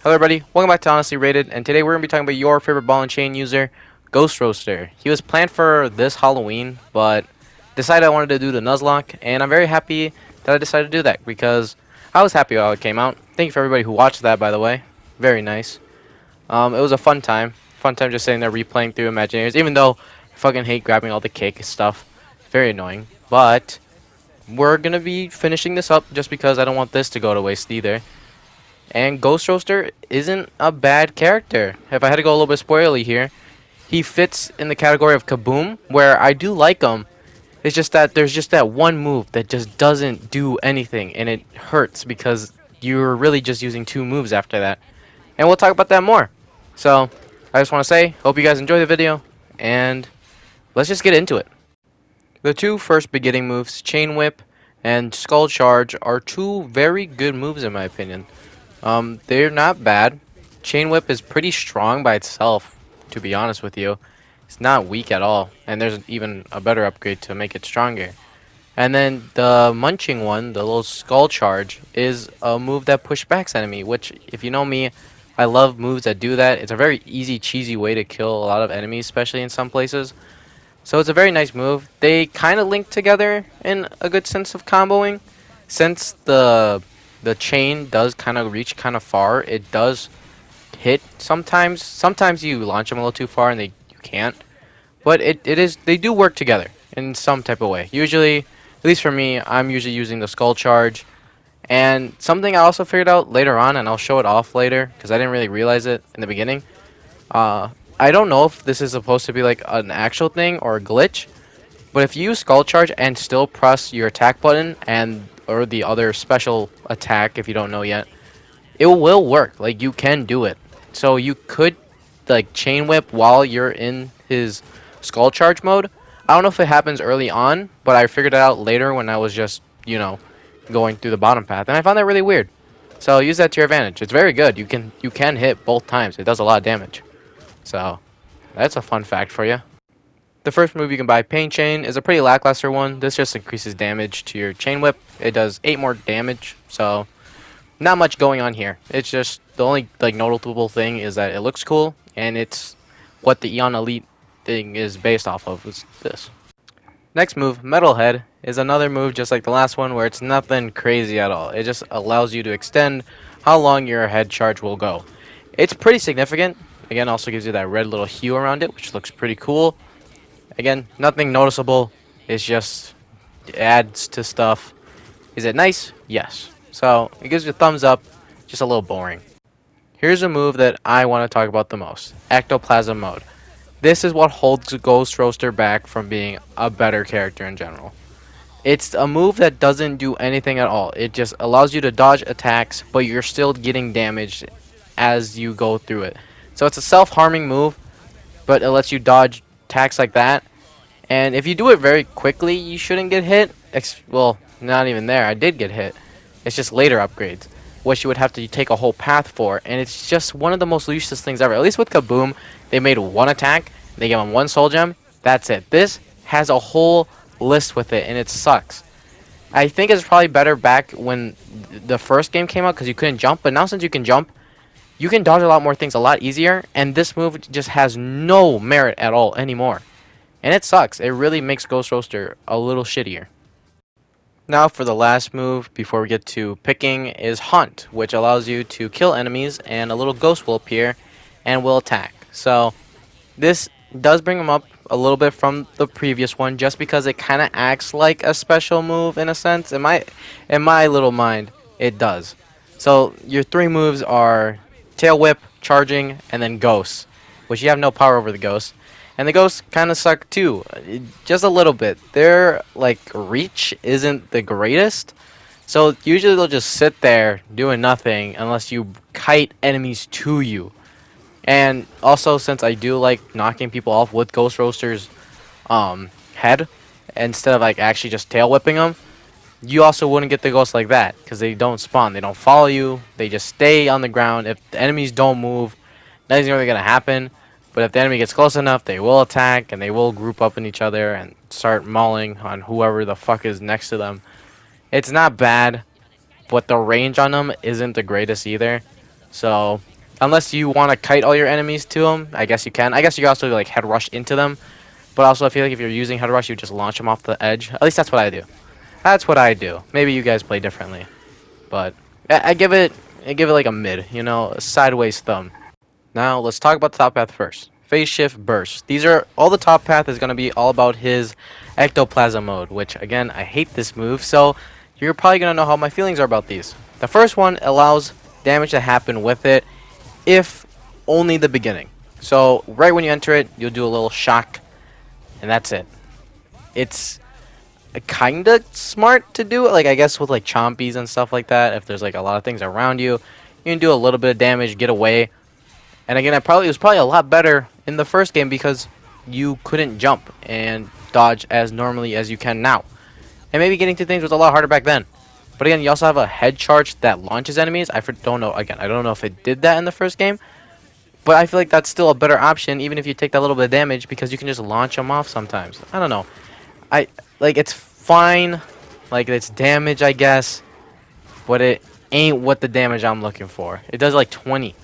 Hello everybody, welcome back to Honestly Rated, and today we're going to be talking about your favorite ball and chain user, Ghost Roaster. He was planned for this Halloween, but decided I wanted to do the Nuzlocke, and I'm very happy that I decided to do that, because I was happy how it came out. Thank you for everybody who watched that, by the way. Very nice. It was a fun time. Fun time just sitting there replaying through Imagineers, even though I fucking hate grabbing all the cake stuff. Very annoying. But we're going to be finishing this up just because I don't want this to go to waste either. And Ghost Roaster isn't a bad character. If I had to go a little bit spoilery here, he fits in the category of Kaboom, where I do like him. It's just that there's just that one move that just doesn't do anything, and it hurts because you're really just using two moves after that. And we'll talk about that more. So, I just want to say, hope you guys enjoy the video, and let's just get into it. The two first beginning moves, Chain Whip and Skull Charge, are two very good moves in my opinion. They're not bad. Chain Whip is pretty strong by itself, to be honest with you. It's not weak at all, and there's even a better upgrade to make it stronger. And then the Munching one, the little Skull Charge, is a move that pushbacks enemy, which, if you know me, I love moves that do that. It's a very easy, cheesy way to kill a lot of enemies, especially in some places. So it's a very nice move. They kind of link together in a good sense of comboing. Since the chain does kind of reach kind of far, it does hit sometimes. Sometimes you launch them a little too far and you can't. But they do work together in some type of way. Usually, at least for me, I'm usually using the Skull Charge. And something I also figured out later on, and I'll show it off later because I didn't really realize it in the beginning. I don't know if this is supposed to be like an actual thing or a glitch, but if you use Skull Charge and still press your attack button and or the other special attack, if you don't know yet, it will work. Like, you can do it. So you could like Chain Whip while you're in his Skull Charge mode. I don't know if it happens early on, but I figured it out later when I was just, going through the bottom path, and I found that really weird. So use that to your advantage. It's very good. You can hit both times. It does a lot of damage. So that's a fun fact for you. The first move you can buy, Pain Chain, is a pretty lackluster one. This just increases damage to your Chain Whip. It does 8 more damage, so not much going on here. It's just the only notable thing is that it looks cool, and it's what the Eon Elite thing is based off of, is this. Next move, Metalhead, is another move just like the last one where it's nothing crazy at all. It just allows you to extend how long your head charge will go. It's pretty significant. Again, also gives you that red little hue around it, which looks pretty cool. Again, nothing noticeable. It's just it adds to stuff. Is it nice? Yes. So it gives you a thumbs up. Just a little boring. Here's a move that I want to talk about the most. Ectoplasm mode. This is what holds Ghost Roaster back from being a better character in general. It's a move that doesn't do anything at all. It just allows you to dodge attacks, but you're still getting damaged as you go through it. So it's a self-harming move, but it lets you dodge attacks like that. And if you do it very quickly, you shouldn't get hit. Well, not even there. I did get hit. It's just later upgrades, which you would have to take a whole path for. And it's just one of the most useless things ever. At least with Kaboom, they made one attack. They gave him one soul gem. That's it. This has a whole list with it, and it sucks. I think it's probably better back when the first game came out because you couldn't jump. But now since you can jump, you can dodge a lot more things a lot easier. And this move just has no merit at all anymore. And it sucks. It really makes Ghost Roaster a little shittier. Now for the last move before we get to picking is Hunt, which allows you to kill enemies and a little ghost will appear and will attack. So this does bring them up a little bit from the previous one just because it kind of acts like a special move in a sense. In my little mind, it does. So your three moves are Tail Whip, Charging, and then Ghosts, which you have no power over the Ghosts. And the ghosts kind of suck too, just a little bit. Their reach isn't the greatest, so usually they'll just sit there doing nothing unless you kite enemies to you. And also, since I do like knocking people off with Ghost Roaster's head instead of actually just tail whipping them, you also wouldn't get the ghosts like that because they don't spawn, they don't follow you, they just stay on the ground. If the enemies don't move, nothing's really gonna happen. But if the enemy gets close enough, they will attack, and they will group up in each other and start mauling on whoever the fuck is next to them. It's not bad, but the range on them isn't the greatest either. So Unless you want to kite all your enemies to them, I guess you can. I guess you can also like head rush into them. But also, I feel like if you're using head rush, you just launch them off the edge. At least that's what I do. That's what I do. Maybe you guys play differently, but I give it like a mid, you know, a sideways thumb. Now let's talk about the top path first. Phase shift burst. These are all the top path is gonna be all about his ectoplasm mode, which again I hate this move. So you're probably gonna know how my feelings are about these. The first one allows damage to happen with it, if only the beginning. So right when you enter it, you'll do a little shock, and that's it. It's kinda smart to do it, like I guess with like chompies and stuff like that. If there's like a lot of things around you, you can do a little bit of damage, get away. And again, it was probably a lot better in the first game because you couldn't jump and dodge as normally as you can now. And maybe getting to things was a lot harder back then. But again, you also have a head charge that launches enemies. Don't know. Again, I don't know if it did that in the first game, but I feel like that's still a better option, even if you take that little bit of damage, because you can just launch them off sometimes. I don't know. I like it's fine, like it's damage, I guess, but it ain't what the damage I'm looking for. It does like 20.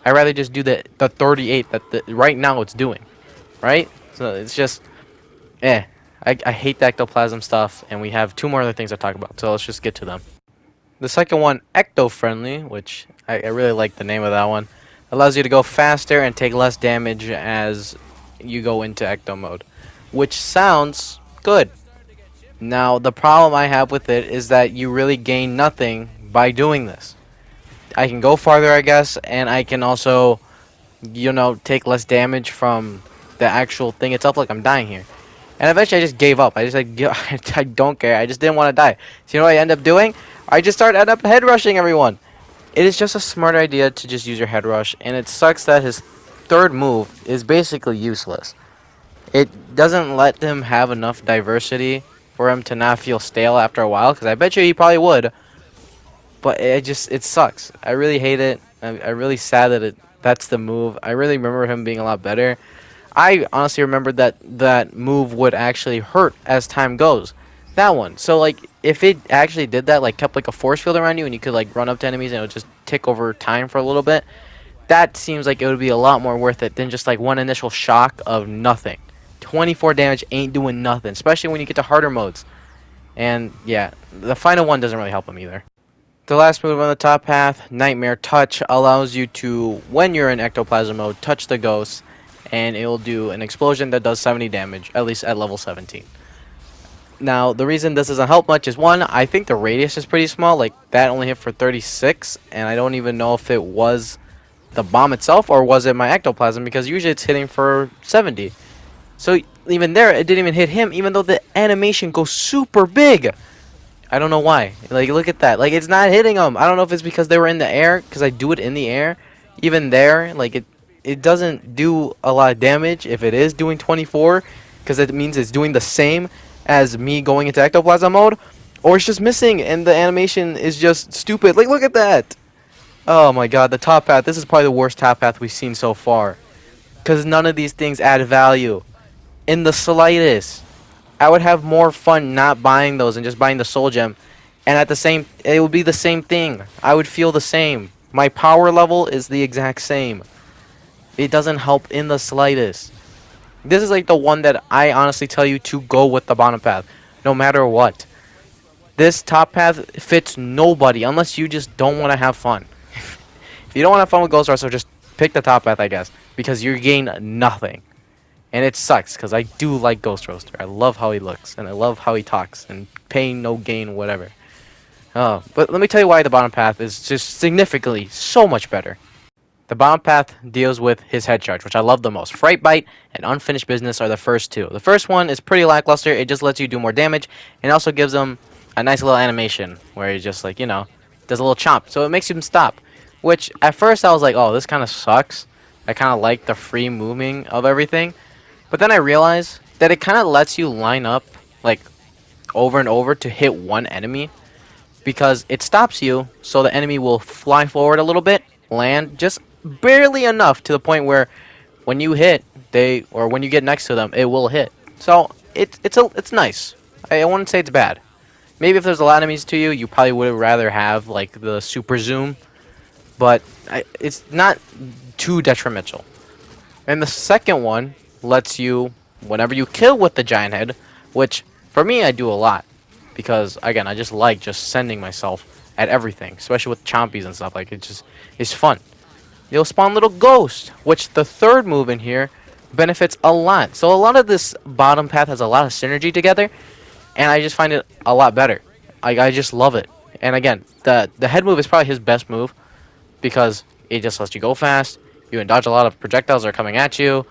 I'd rather just do the 38 that right now it's doing, right? So it's just, I hate the ectoplasm stuff, and we have two more other things to talk about, so let's just get to them. The second one, ecto-friendly, which I really like the name of that one, allows you to go faster and take less damage as you go into ecto mode, which sounds good. Now, the problem I have with it is that you really gain nothing by doing this. I can go farther, I guess, and I can also, you know, take less damage from the actual thing itself. Like, I'm dying here. And eventually I just gave up. I just like, I don't care. I just didn't want to die. So you know what I end up doing? I just end up head rushing everyone. It is just a smart idea to just use your head rush, and it sucks that his third move is basically useless. It doesn't let him have enough diversity for him to not feel stale after a while, because I bet you he probably would. But it sucks. I really hate it. I'm really sad that that's the move. I really remember him being a lot better. I honestly remembered that that move would actually hurt as time goes. That one. So like if it actually did that, like kept like a force field around you and you could like run up to enemies and it would just tick over time for a little bit, that seems like it would be a lot more worth it than just like one initial shock of nothing. 24 damage ain't doing nothing, especially when you get to harder modes. And yeah, the final one doesn't really help him either. The last move on the top path, Nightmare Touch, allows you to, when you're in ectoplasm mode, touch the ghost, and it will do an explosion that does 70 damage, at least at level 17. Now, the reason this doesn't help much is, one, I think the radius is pretty small. Like, that only hit for 36, and I don't even know if it was the bomb itself or was it my ectoplasm, because usually it's hitting for 70. So, even there, it didn't even hit him, even though the animation goes super big. I don't know why. Like, look at that. Like, it's not hitting them. I don't know if it's because they were in the air, because I do it in the air. Even there, like, it doesn't do a lot of damage if it is doing 24, because it means it's doing the same as me going into ectoplasm mode, or it's just missing and the animation is just stupid. Like, look at that. Oh my god, the top path. This is probably the worst top path we've seen so far, because none of these things add value in the slightest. I would have more fun not buying those and just buying the soul gem, and at the same, it would be the same thing. I would feel the same. My power level is the exact same. It doesn't help in the slightest. This is like the one that I honestly tell you to go with the bottom path, no matter what. This top path fits nobody unless you just don't want to have fun. If you don't want to have fun with Ghost Wrestler, just pick the top path, I guess, because you gain nothing. And it sucks, because I do like Ghost Roaster. I love how he looks, and I love how he talks, and pain, no gain, whatever. But let me tell you why the bottom path is just significantly so much better. The bottom path deals with his head charge, which I love the most. Fright Bite and Unfinished Business are the first two. The first one is pretty lackluster. It just lets you do more damage, and also gives him a nice little animation where he just, like, you know, does a little chomp. So it makes him stop, which at first I was like, oh, this kind of sucks. I kind of like the free moving of everything. But then I realized that it kind of lets you line up, like, over and over to hit one enemy, because it stops you so the enemy will fly forward a little bit, land just barely enough to the point where when you hit, or when you get next to them, it will hit. So it's nice. I wouldn't say it's bad. Maybe if there's a lot of enemies to you, you probably would rather have like the super zoom. But it's not too detrimental. And the second one lets you, whenever you kill with the giant head, which for me I do a lot, because again I just like just sending myself at everything, especially with chompies and stuff. Like it's fun. You'll spawn little ghosts, which the third move in here benefits a lot. So a lot of this bottom path has a lot of synergy together, and I just find it a lot better. I just love it. And again, the head move is probably his best move because it just lets you go fast. You can dodge a lot of projectiles that are coming at you,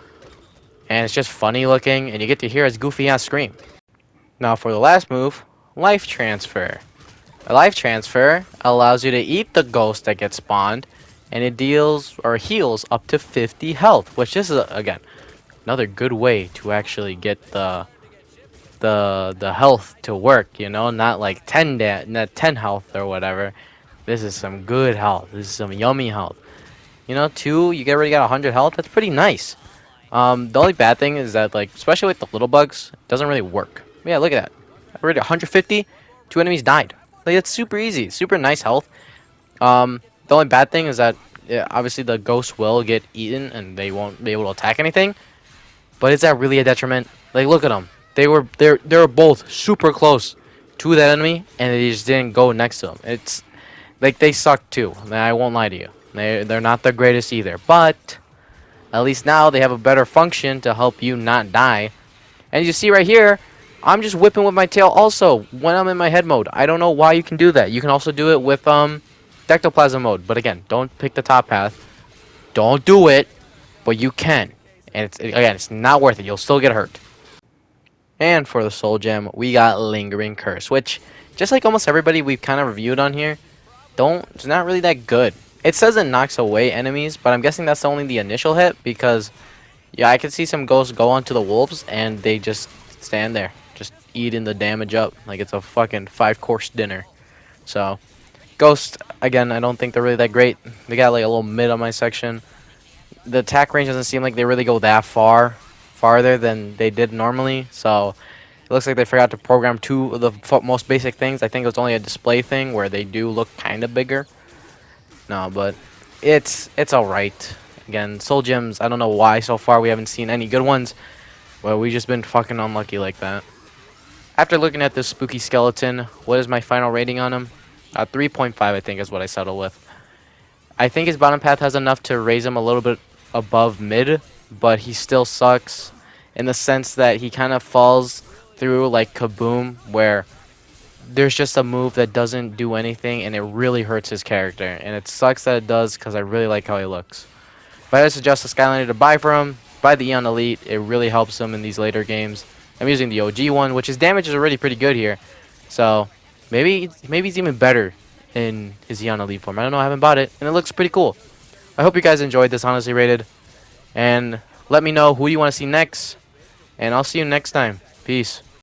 and it's just funny looking, and you get to hear his goofy ass scream. Now for the last move, life transfer. A life transfer allows you to eat the ghost that gets spawned, and it deals or heals up to 50 health, which is again another good way to actually get the health to work. You know, not like 10 health or whatever. This is some good health. This is some yummy health. You know, two, you already got 100 health. That's pretty nice. The only bad thing is that, like, especially with the little bugs, it doesn't really work. Yeah, look at that. Already 150, two enemies died. Like, it's super easy, super nice health. The only bad thing is that yeah, obviously the ghosts will get eaten and they won't be able to attack anything. But is that really a detriment? Like, look at them. They were both super close to that enemy, and they just didn't go next to them. It's like they suck too. I won't lie to you. They're not the greatest either, but at least now they have a better function to help you not die. And you see right here, I'm just whipping with my tail also when I'm in my head mode. I don't know why you can do that. You can also do it with Dectoplasm mode. But again, don't pick the top path. Don't do it, but you can. And it's not worth it. You'll still get hurt. And for the soul gem, we got Lingering Curse, which just like almost everybody we've kind of reviewed on here, it's not really that good. It says it knocks away enemies, but I'm guessing that's only the initial hit because yeah, I can see some ghosts go onto the wolves and they just stand there, just eating the damage up like it's a fucking 5-course dinner. So, ghost again, I don't think they're really that great. They got like a little mid on my section. The attack range doesn't seem like they really go that farther than they did normally. So, it looks like they forgot to program two of the most basic things. I think it was only a display thing where they do look kind of bigger. No, but it's alright. Again, soul gems, I don't know why so far we haven't seen any good ones. Well, we just been fucking unlucky like that. After looking at this spooky skeleton, what is my final rating on him? 3.5 I think is what I settle with. I think his bottom path has enough to raise him a little bit above mid, but he still sucks in the sense that he kind of falls through like Kaboom, where there's just a move that doesn't do anything and it really hurts his character, and it sucks that it does because I really like how he looks. But I suggest the Skylander to buy for him. Buy the Eon Elite. It really helps him in these later games. I'm using the OG one, which his damage is already pretty good here. So maybe he's even better in his Eon Elite form. I don't know. I haven't bought it, and it looks pretty cool. I hope you guys enjoyed this Honestly Rated, and let me know who you want to see next. And I'll see you next time. Peace.